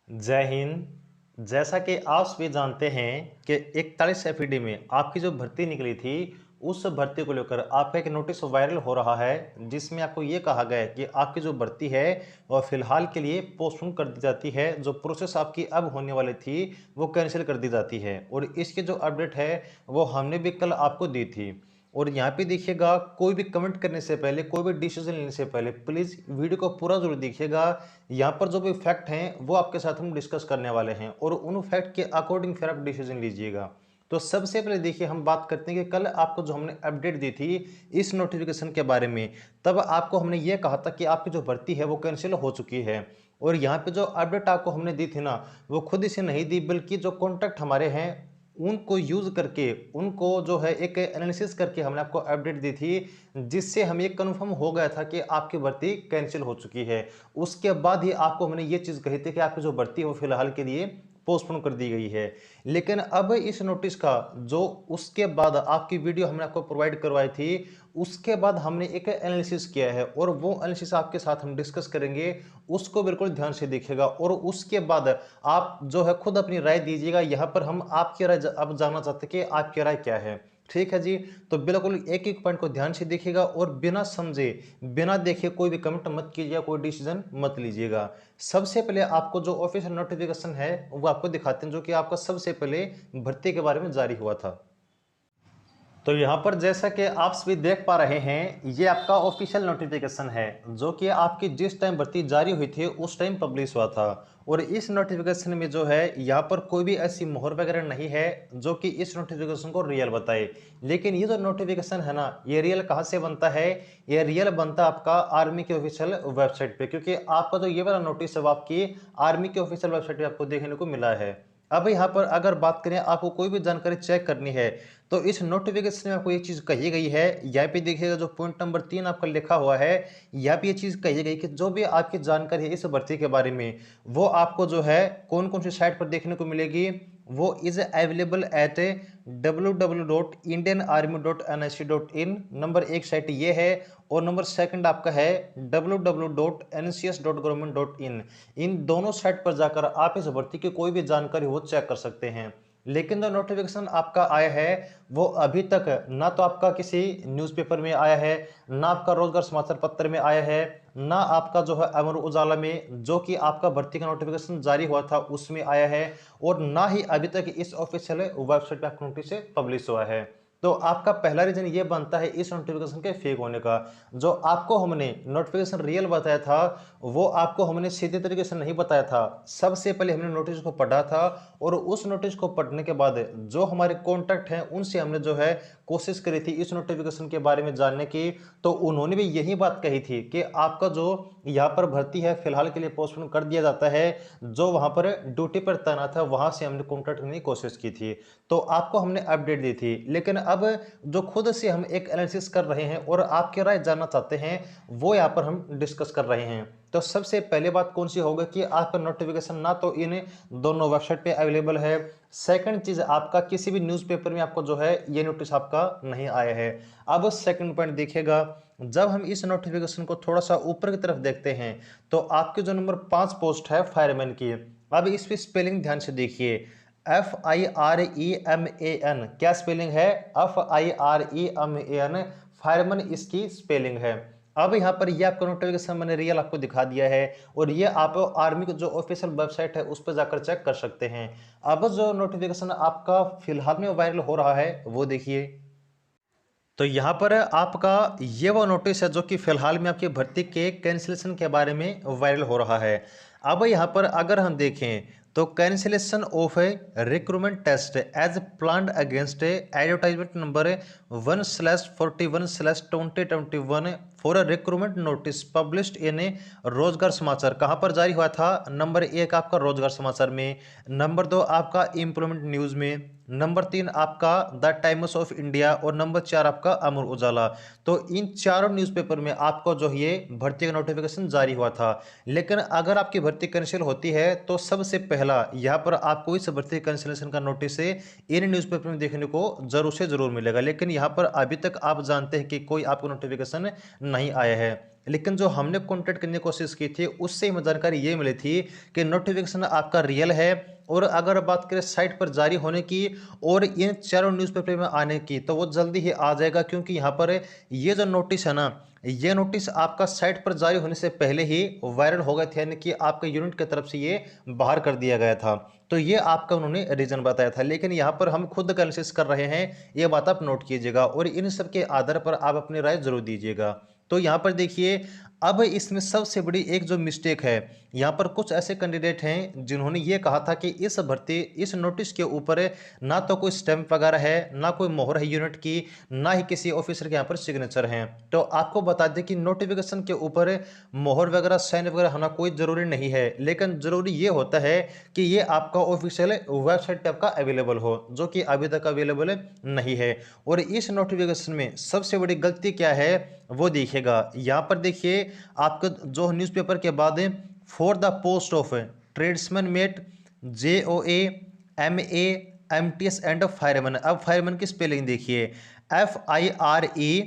जय हिंद। जैसा कि आप सभी जानते हैं कि 41 एफईडी में आपकी जो भर्ती निकली थी, उस भर्ती को लेकर आपका एक नोटिस वायरल हो रहा है, जिसमें आपको ये कहा गया है कि आपकी जो भर्ती है वह फिलहाल के लिए पोस्टपोन कर दी जाती है। जो प्रोसेस आपकी अब होने वाली थी वो कैंसिल कर दी जाती है और इसकी जो अपडेट है वो हमने भी कल आपको दी थी। और यहाँ पे देखिएगा, कोई भी कमेंट करने से पहले, कोई भी डिसीजन लेने से पहले प्लीज़ वीडियो को पूरा जरूर देखिएगा। यहाँ पर जो भी फैक्ट हैं वो आपके साथ हम डिस्कस करने वाले हैं और उन फैक्ट के अकॉर्डिंग फिर आप डिसीजन लीजिएगा। तो सबसे पहले देखिए, हम बात करते हैं कि कल आपको जो हमने अपडेट दी थी इस नोटिफिकेशन के बारे में, तब आपको हमने ये कहा था कि आपकी जो भर्ती है वो कैंसिल हो चुकी है। और यहाँ पे जो अपडेट आपको हमने दी थी ना, वो खुद इसे नहीं दी, बल्कि जो कॉन्टैक्ट हमारे हैं उनको यूज करके, उनको जो है एक एनालिसिस करके हमने आपको अपडेट दी थी, जिससे हमें ये कंफर्म हो गया था कि आपकी भर्ती कैंसिल हो चुकी है। उसके बाद ही आपको हमने ये चीज़ कही थी कि आपकी जो भर्ती है वो फिलहाल के लिए पोस्टपोन कर दी गई है। लेकिन अब इस नोटिस का जो उसके बाद आपकी वीडियो हमने आपको प्रोवाइड करवाई थी, उसके बाद हमने एक एनालिसिस किया है और वो एनालिसिस आपके साथ हम डिस्कस करेंगे। उसको बिल्कुल ध्यान से देखिएगा और उसके बाद आप जो है खुद अपनी राय दीजिएगा। यहाँ पर हम आपकी राय अब जानना चाहते हैं कि आपकी राय क्या है। ठीक है जी। तो बिल्कुल एक एक पॉइंट को ध्यान से देखिएगा और बिना समझे, बिना देखे कोई भी कमेंट मत कीजिएगा, कोई डिसीजन मत लीजिएगा। सबसे पहले आपको जो ऑफिशियल नोटिफिकेशन है वो आपको दिखाते हैं, जो कि आपका सबसे पहले भर्ती के बारे में जारी हुआ था। तो यहाँ पर जैसा कि आप सभी देख पा रहे हैं, ये आपका ऑफिशियल नोटिफिकेशन है, जो कि आपकी जिस टाइम भर्ती जारी हुई थी उस टाइम पब्लिश हुआ था। और इस नोटिफिकेशन में जो है यहाँ पर कोई भी ऐसी मोहर वगैरह नहीं है जो कि इस नोटिफिकेशन को रियल बताए। लेकिन ये जो नोटिफिकेशन है ना, ये रियल कहाँ से बनता है? ये रियल बनता है आपका आर्मी के ऑफिशियल वेबसाइट पे, क्योंकि आपका जो ये वाला नोटिस है वो आपकी आर्मी के ऑफिशियल वेबसाइट पे आपको देखने को मिला है। अब यहाँ पर अगर बात करें, आपको कोई भी जानकारी चेक करनी है तो इस नोटिफिकेशन में आपको ये चीज़ कही गई है। यहाँ पे देखिएगा, जो पॉइंट नंबर 3 आपका लिखा हुआ है, यहाँ पे ये चीज़ कही गई कि जो भी आपकी जानकारी है इस भर्ती के बारे में, वो आपको जो है कौन कौन सी साइट पर देखने को मिलेगी। वो is available at www.indianarmy.nic.in। Number एक साइट ये है और नंबर सेकंड आपका है www.ncs.government.in। इन दोनों साइट पर जाकर आप इस भर्ती की कोई भी जानकारी वो चेक कर सकते हैं। लेकिन जो नोटिफिकेशन आपका आया है वो अभी तक ना तो आपका किसी न्यूज़पेपर में आया है, ना आपका रोजगार समाचार पत्र में आया है, ना आपका जो है अमर उजाला में जो कि आपका भर्ती का नोटिफिकेशन जारी हुआ था उसमें आया है, और ना ही अभी तक इस ऑफिशियल वेबसाइट पे आपको नोटिस पब्लिश हुआ है। तो आपका पहला रीजन ये बनता है इस नोटिफिकेशन के फेक होने का। जो आपको हमने नोटिफिकेशन रियल बताया था वो आपको हमने सीधे तरीके से नहीं बताया था। सबसे पहले हमने नोटिस को पढ़ा था और उस नोटिस को पढ़ने के बाद जो हमारे कॉन्टैक्ट हैं उनसे हमने जो है कोशिश करी थी इस नोटिफिकेशन के बारे में जानने की। तो उन्होंने भी यही बात कही थी कि आपका जो यहाँ पर भर्ती है फिलहाल के लिए पोस्टपोन कर दिया जाता है। जो वहाँ पर ड्यूटी पर तैनात है वहाँ से हमने कॉन्टैक्ट करने की कोशिश की थी, तो आपको हमने अपडेट दी थी। लेकिन अब जो खुद से हम एक एनालिसिस कर रहे हैं और आपकी राय जानना चाहते हैं, वो यहाँ पर हम डिस्कस कर रहे हैं। तो सबसे पहले बात कौन सी होगी कि आपका नोटिफिकेशन ना तो इन दोनों वेबसाइट पे अवेलेबल है। सेकंड चीज, आपका किसी भी न्यूज़पेपर में आपको जो है ये नोटिस आपका नहीं आया है। अब सेकंड पॉइंट देखिएगा, जब हम इस नोटिफिकेशन को थोड़ा सा ऊपर की तरफ देखते हैं तो आपकी जो नंबर 5 पोस्ट है फायरमैन की, अब इस पे स्पेलिंग ध्यान से देखिए। FIREMAN क्या स्पेलिंग है? FIREMAN, फायरमैन इसकी स्पेलिंग है। अब यहाँ पर ये आपका नोटिफिकेशन मैंने रियल आपको दिखा दिया है और ये आप आर्मी की जो ऑफिशियल वेबसाइट है उस पर जाकर चेक कर सकते हैं। अब जो नोटिफिकेशन आपका फिलहाल में वायरल हो रहा है वो देखिए। तो यहाँ पर आपका ये वो नोटिस है जो कि फिलहाल में आपकी भर्ती के कैंसिलेशन के बारे में वायरल हो रहा है। अब यहाँ पर अगर हम देखें तो cancellation of a recruitment test as planned against advertisement number 1/41/2021 for a recruitment notice published in Rozgar Samachar. कहाँ पर जारी हुआ था? नंबर 1 आपका रोजगार समाचार में, नंबर 2 आपका एम्प्लॉयमेंट न्यूज़ में, नंबर 3 आपका द टाइम्स ऑफ इंडिया और नंबर 4 आपका अमर उजाला। तो इन चारों न्यूज़पेपर में आपको जो ये भर्ती का नोटिफिकेशन जारी हुआ था। लेकिन अगर आपकी भर्ती कैंसिल होती है तो सबसे पहला यहाँ पर आपको इस भर्ती कैंसिलेशन का नोटिस इन न्यूज़पेपर में देखने को जरूर से जरूर मिलेगा। लेकिन यहाँ पर अभी तक आप जानते हैं कि कोई आपको नोटिफिकेशन नहीं आया है। लेकिन जो हमने कॉन्टैक्ट करने की कोशिश की थी उससे हमें जानकारी ये मिली थी कि नोटिफिकेशन आपका रियल है। और अगर बात करें साइट पर जारी होने की और इन चारों न्यूज़पेपर में आने की, तो वो जल्दी ही आ जाएगा, क्योंकि यहाँ पर ये जो नोटिस है ना, ये नोटिस आपका साइट पर जारी होने से पहले ही वायरल हो गए थे, यानी कि आपके यूनिट की तरफ से ये बाहर कर दिया गया था। तो ये आपका उन्होंने रीजन बताया था, लेकिन यहाँ पर हम खुद का एनालिसिस कर रहे हैं, ये बात आप नोट कीजिएगा और इन सब के आधार पर आप अपनी राय जरूर दीजिएगा। तो यहाँ पर देखिए, अब इसमें सबसे बड़ी एक जो मिस्टेक है, यहाँ पर कुछ ऐसे कैंडिडेट हैं जिन्होंने ये कहा था कि इस नोटिस के ऊपर ना तो कोई स्टैंप वगैरह है, ना कोई मोहर है यूनिट की, ना ही किसी ऑफिसर के यहाँ पर सिग्नेचर हैं। तो आपको बता दें कि नोटिफिकेशन के ऊपर मोहर वगैरह, साइन वगैरह होना कोई ज़रूरी नहीं है, लेकिन ज़रूरी ये होता है कि ये आपका ऑफिशियल वेबसाइट पर आपका अवेलेबल हो, जो कि अभी तक अवेलेबल नहीं है। और इस नोटिफिकेशन में सबसे बड़ी गलती क्या है वो देखिएगा। यहाँ पर देखिए, आपका जो न्यूज़पेपर के बाद for the post of tradesman met JOA MA MTS and fireman. अब फायरमैन की स्पेलिंग देखिए, FIREMEN,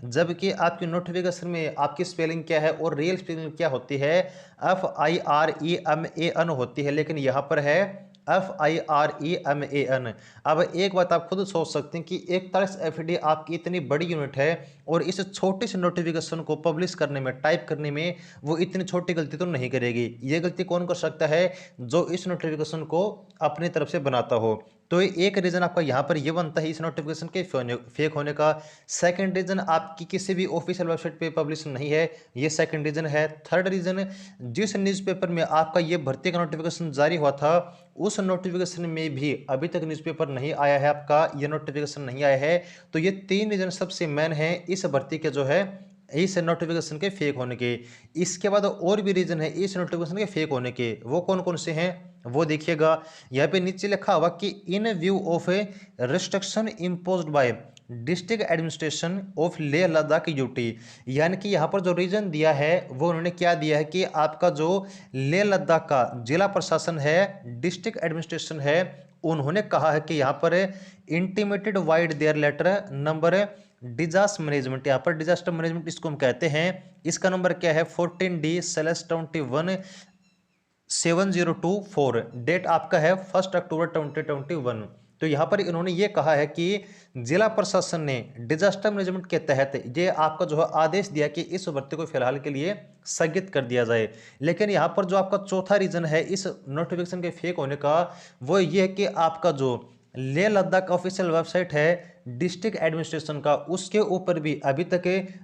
जबकि आपकी नोटिफिकेशन में आपकी स्पेलिंग क्या है और रियल स्पेलिंग क्या होती है, FIREMAN होती है, लेकिन यहाँ पर है FIREMAN। अब एक बात आप खुद सोच सकते हैं कि 41 FD आपकी इतनी बड़ी यूनिट है और इस छोटे से नोटिफिकेशन को पब्लिश करने में, टाइप करने में वो इतनी छोटी गलती तो नहीं करेगी। ये गलती कौन कर सकता है, जो इस नोटिफिकेशन को अपनी तरफ से बनाता हो। तो एक रीज़न आपका यहाँ पर ये बनता है इस नोटिफिकेशन के फेक होने का। सेकंड रीज़न, आपकी किसी भी ऑफिशियल वेबसाइट पे पब्लिश नहीं है, ये सेकंड रीज़न है। थर्ड रीज़न, जिस न्यूज़पेपर में आपका ये भर्ती का नोटिफिकेशन जारी हुआ था, उस नोटिफिकेशन में भी अभी तक न्यूज़पेपर नहीं आया है, आपका ये नोटिफिकेशन नहीं आया है। तो ये तीन रीज़न सबसे मेन है इस भर्ती के जो है, इस नोटिफिकेशन के फेक होने के। इसके बाद और भी रीजन है इस नोटिफिकेशन के फेक होने के, वो कौन कौन से हैं वो देखिएगा। यहाँ पे नीचे लिखा हुआ कि इन view of A restriction imposed bye district administration of Leh Ladakh UT, यानी कि यहाँ पर जो रीजन दिया है वो उन्होंने क्या दिया है कि आपका जो लेह लद्दाख का जिला प्रशासन है, डिस्ट्रिक्ट एडमिनिस्ट्रेशन है, उन्होंने कहा है कि यहाँ पर intimated vide their letter number disaster management, यहाँ पर डिजास्टर मैनेजमेंट इसको हम कहते हैं। इसका नंबर क्या है 14D/21/7024, डेट आपका है 1 अक्टूबर 2021। तो यहाँ पर इन्होंने ये कहा है कि जिला प्रशासन ने डिजास्टर मैनेजमेंट के तहत ये आपका जो है आदेश दिया कि इस भर्ती को फिलहाल के लिए स्थगित कर दिया जाए। लेकिन यहाँ पर जो आपका चौथा रीजन है इस नोटिफिकेशन के फेक होने का, वो ये है कि आपका जो लेह लद्दाख ऑफिशियल वेबसाइट है डिस्ट्रिक्ट एडमिनिस्ट्रेशन का, उसके ऊपर भी अभी तक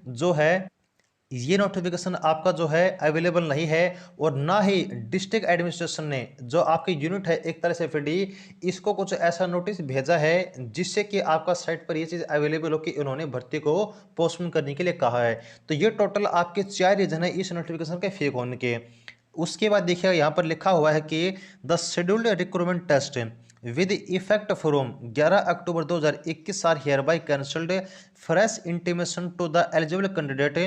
जो है ये नोटिफिकेशन आपका जो है अवेलेबल नहीं है। और ना ही डिस्ट्रिक्ट एडमिनिस्ट्रेशन ने जो आपकी यूनिट है एक तरह से FD, इसको कुछ ऐसा नोटिस भेजा है जिससे कि आपका साइट पर ये चीज़ अवेलेबल हो कि इन्होंने भर्ती को पोस्टपोन करने के लिए कहा है। तो ये टोटल आपके 4 रीजन है इस नोटिफिकेशन के फेक होने के। उसके बाद देखिएगा यहाँ पर लिखा हुआ है कि the scheduled recruitment test with effect from 11 October 2021 are hereby cancelled, fresh intimation to the eligible candidate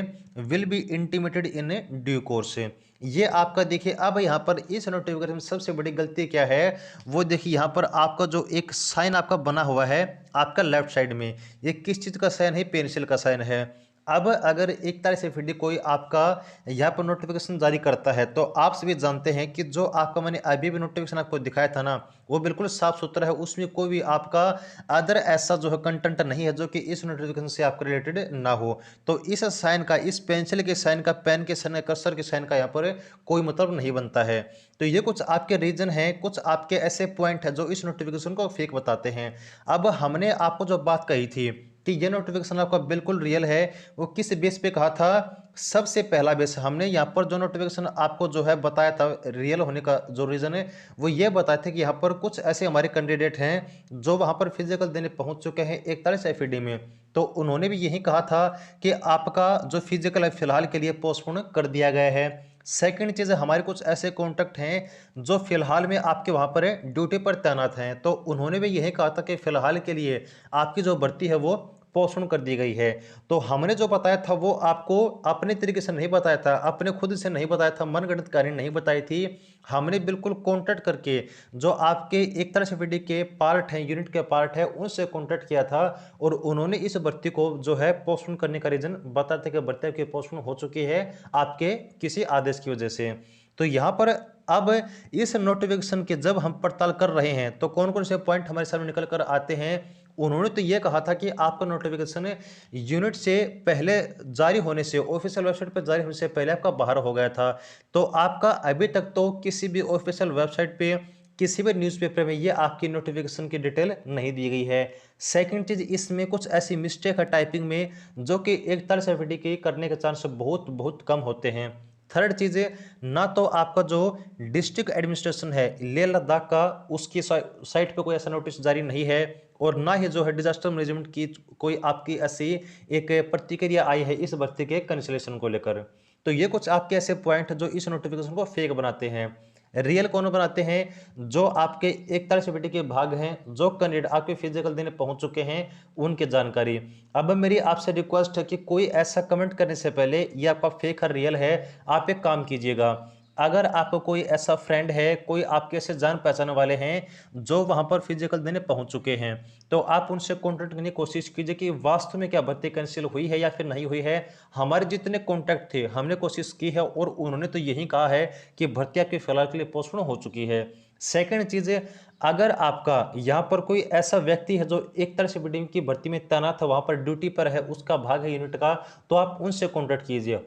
will be intimated in due course. ये आपका देखिए, अब यहाँ पर इस नोटिफिकेशन में सबसे बड़ी गलती क्या है वो देखिए, यहाँ पर आपका जो एक साइन आपका बना हुआ है आपका लेफ्ट साइड में, ये किस चीज़ का साइन है, पेंसिल का साइन है। अब अगर एक तारीख से FD कोई आपका यहाँ पर नोटिफिकेशन जारी करता है, तो आप सभी जानते हैं कि जो आपका मैंने अभी भी नोटिफिकेशन आपको दिखाया था ना, वो बिल्कुल साफ सुथरा है, उसमें कोई भी आपका अदर ऐसा जो है कंटेंट नहीं है जो कि इस नोटिफिकेशन से आपका रिलेटेड ना हो। तो इस साइन का, इस पेंसिल के साइन का, पेन के साइन का, कर्सर के साइन का यहाँ पर कोई मतलब नहीं बनता है। तो ये कुछ आपके रीजन हैं, कुछ आपके ऐसे पॉइंट हैं जो इस नोटिफिकेशन को फेक बताते हैं। अब हमने आपको जो बात कही थी कि ये नोटिफिकेशन आपका बिल्कुल रियल है, वो किस बेस पे कहा था, सबसे पहला बेस हमने यहाँ पर जो नोटिफिकेशन आपको जो है बताया था रियल होने का जो रीज़न है, वो ये बताया था कि यहाँ पर कुछ ऐसे हमारे कैंडिडेट हैं जो वहाँ पर फिजिकल देने पहुँच चुके हैं 41 FD में। तो उन्होंने भी यही कहा था कि आपका जो फिजिकल है फिलहाल के लिए पोस्टपोन कर दिया गया है। सेकंड चीज़, हमारे कुछ ऐसे कॉन्टैक्ट हैं जो फिलहाल में आपके वहाँ पर ड्यूटी पर तैनात हैं, तो उन्होंने भी यही कहा था कि फिलहाल के लिए आपकी जो भर्ती है वो पोस्टपोन कर दी गई है। तो हमने जो बताया था वो आपको अपने तरीके से नहीं बताया था, अपने खुद से नहीं बताया था, मनगढ़ंत कहानी नहीं बताई थी। हमने बिल्कुल कॉन्टैक्ट करके जो आपके एक तरह से एफडी के पार्ट हैं, यूनिट के पार्ट है, उनसे कॉन्टैक्ट किया था और उन्होंने इस भर्ती को जो है पोस्टपोन करने का रीजन बताया था कि भर्ती आपकी पोस्टपोन हो चुकी है आपके किसी आदेश की वजह से। तो यहाँ पर अब इस नोटिफिकेशन के जब हम पड़ताल कर रहे हैं तो कौन कौन से पॉइंट हमारे सामने निकल कर आते हैं। उन्होंने तो ये कहा था कि आपका नोटिफिकेशन यूनिट से पहले जारी होने से, ऑफिशियल वेबसाइट पर जारी होने से पहले आपका बाहर हो गया था। तो आपका अभी तक तो किसी भी ऑफिशियल वेबसाइट पे, किसी भी न्यूज़पेपर में ये आपकी नोटिफिकेशन की डिटेल नहीं दी गई है। सेकंड चीज़, इसमें कुछ ऐसी मिस्टेक है टाइपिंग में जो कि एक तरह से एफडी के करने के चांस बहुत बहुत कम होते हैं। थर्ड चीज़ है, ना तो आपका जो डिस्ट्रिक्ट एडमिनिस्ट्रेशन है लेह लद्दाख का, उसकी साइट पे कोई ऐसा नोटिस जारी नहीं है और ना ही जो है डिजास्टर मैनेजमेंट की कोई आपकी ऐसी एक प्रतिक्रिया आई है इस भर्ती के कैंसिलेशन को लेकर। तो ये कुछ आपके ऐसे पॉइंट जो इस नोटिफिकेशन को फेक बनाते हैं। रियल कौन बनाते हैं, जो आपके एक तरह से बेटे के भाग हैं, जो कैंडिडेट आपके फिजिकल देने पहुंच चुके हैं उनकी जानकारी। अब मेरी आपसे रिक्वेस्ट है कि कोई ऐसा कमेंट करने से पहले ये आपका फेक है रियल है, आप एक काम कीजिएगा। अगर आपको कोई ऐसा फ्रेंड है, कोई आपके ऐसे जान पहचान वाले हैं जो वहां पर फिजिकल देने पहुंच चुके हैं, तो आप उनसे कॉन्टेक्ट करने की कोशिश कीजिए कि वास्तव में क्या भर्ती कैंसिल हुई है या फिर नहीं हुई है। हमारे जितने कॉन्टैक्ट थे हमने कोशिश की है और उन्होंने तो यही कहा है कि भर्ती आपके फिलहाल के लिए पोस्टपोन हो चुकी है। सेकंड चीज़ है, अगर आपका यहाँ पर कोई ऐसा व्यक्ति है जो एक तरह से बीडीएम की भर्ती में तैनात है, वहां पर ड्यूटी पर है, उसका भाग है यूनिट का, तो आप उनसे कॉन्टैक्ट कीजिए।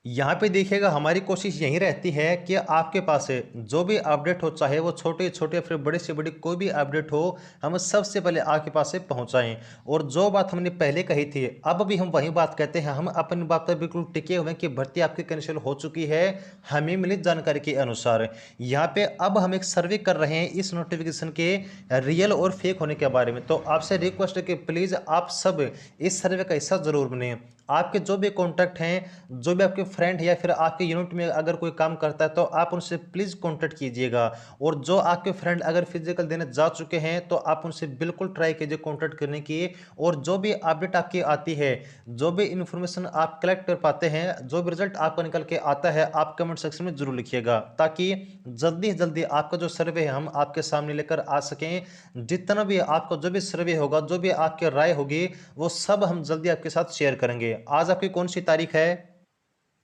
यहाँ पे देखिएगा हमारी कोशिश यही रहती है कि आपके पास है जो भी अपडेट हो, चाहे वो छोटे छोटे फिर बड़े से बड़ी कोई भी अपडेट हो, हम सबसे पहले आपके पास से पहुँचाएँ। और जो बात हमने पहले कही थी अब भी हम वही बात कहते हैं, हम अपनी बात पर बिल्कुल टिके हुए हैं कि भर्ती आपकी कैंसिल हो चुकी है हमें मिली जानकारी के अनुसार। यहाँ पे अब हम एक सर्वे कर रहे हैं इस नोटिफिकेशन के रियल और फेक होने के बारे में। तो आपसे रिक्वेस्ट है कि प्लीज़ आप सब इस सर्वे का हिस्सा जरूर बने। आपके जो भी कॉन्टैक्ट हैं, जो भी आपके फ्रेंड है या फिर आपके यूनिट में अगर कोई काम करता है तो आप उनसे प्लीज़ कॉन्टैक्ट कीजिएगा। और जो आपके फ्रेंड अगर फिजिकल देने जा चुके हैं तो आप उनसे बिल्कुल ट्राई कीजिए कॉन्टैक्ट करने की। और जो भी अपडेट आपकी आती है, जो भी इन्फॉर्मेशन आप कलेक्ट कर पाते हैं, जो भी रिजल्ट आपका निकल के आता है, आप कमेंट सेक्शन में जरूर लिखिएगा ताकि जल्दी से जल्दी आपका जो सर्वे है हम आपके सामने लेकर आ सकें। जितना भी आपका जो भी सर्वे होगा, जो भी आपकी राय होगी, वो सब हम जल्दी आपके साथ शेयर करेंगे। आज आपकी कौन सी तारीख है?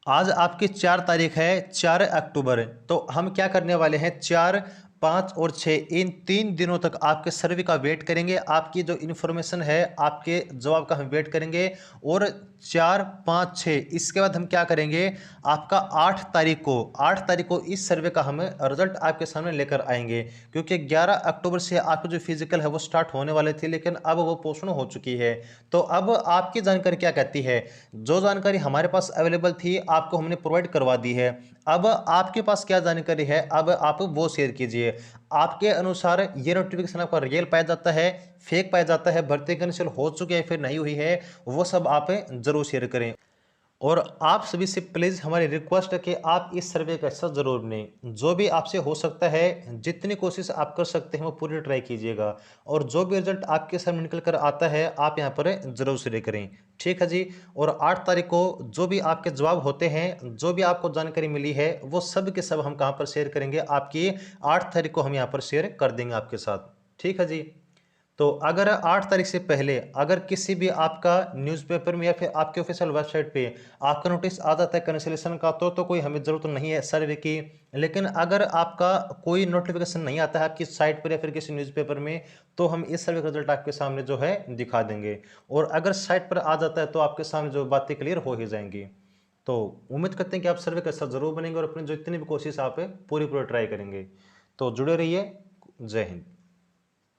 आज आपकी 4 तारीख है, 4 अक्टूबर। तो हम क्या करने वाले हैं, 4, 5 और 6 इन 3 दिनों तक आपके सर्वे का वेट करेंगे। आपकी जो इन्फॉर्मेशन है, आपके जवाब का हम वेट करेंगे। और 4, 5, 6 इसके बाद हम क्या करेंगे, आपका 8 तारीख को इस सर्वे का हम रिजल्ट आपके सामने लेकर आएंगे। क्योंकि 11 अक्टूबर से आपके जो फिजिकल है वो स्टार्ट होने वाले थे, लेकिन अब वो पोस्टपोन हो चुकी है। तो अब आपकी जानकारी क्या कहती है, जो जानकारी हमारे पास अवेलेबल थी आपको हमने प्रोवाइड करवा दी है। अब आपके पास क्या जानकारी है, अब आप वो शेयर कीजिए। आपके अनुसार ये नोटिफिकेशन आपका रियल पाया जाता है, फेक पाया जाता है, भर्ती कैंसिल हो चुकी है फिर नहीं हुई है, वो सब आप जरूर शेयर करें। और आप सभी से प्लीज़ हमारी रिक्वेस्ट है कि आप इस सर्वे का हिस्सा जरूर बनें। जो भी आपसे हो सकता है, जितनी कोशिश आप कर सकते हैं वो पूरी ट्राई कीजिएगा। और जो भी रिजल्ट आपके सामने निकल कर आता है आप यहाँ पर जरूर शेयर करें। ठीक है जी। और 8 तारीख को जो भी आपके जवाब होते हैं, जो भी आपको जानकारी मिली है, वो सब के सब हम कहाँ पर शेयर करेंगे, आपकी 8 तारीख को हम यहाँ पर शेयर कर देंगे आपके साथ। ठीक है जी। तो अगर 8 तारीख से पहले अगर किसी भी आपका न्यूज़पेपर में या फिर आपके ऑफिशियल वेबसाइट पे आपका नोटिस आ जाता है कैंसिलेशन का, तो कोई हमें ज़रूरत नहीं है सर्वे की। लेकिन अगर आपका कोई नोटिफिकेशन नहीं आता है आपकी साइट पर या फिर किसी न्यूज़पेपर में, तो हम इस सर्वे का रिजल्ट आपके सामने जो है दिखा देंगे। और अगर साइट पर आ जाता है तो आपके सामने जो बातें क्लियर हो ही जाएंगी। तो उम्मीद करते हैं कि आप सर्वे का हिस्सा जरूर बनेंगे और अपनी जो इतनी भी कोशिश आप पूरी पूरी ट्राई करेंगे। तो जुड़े रहिए। जय हिंद।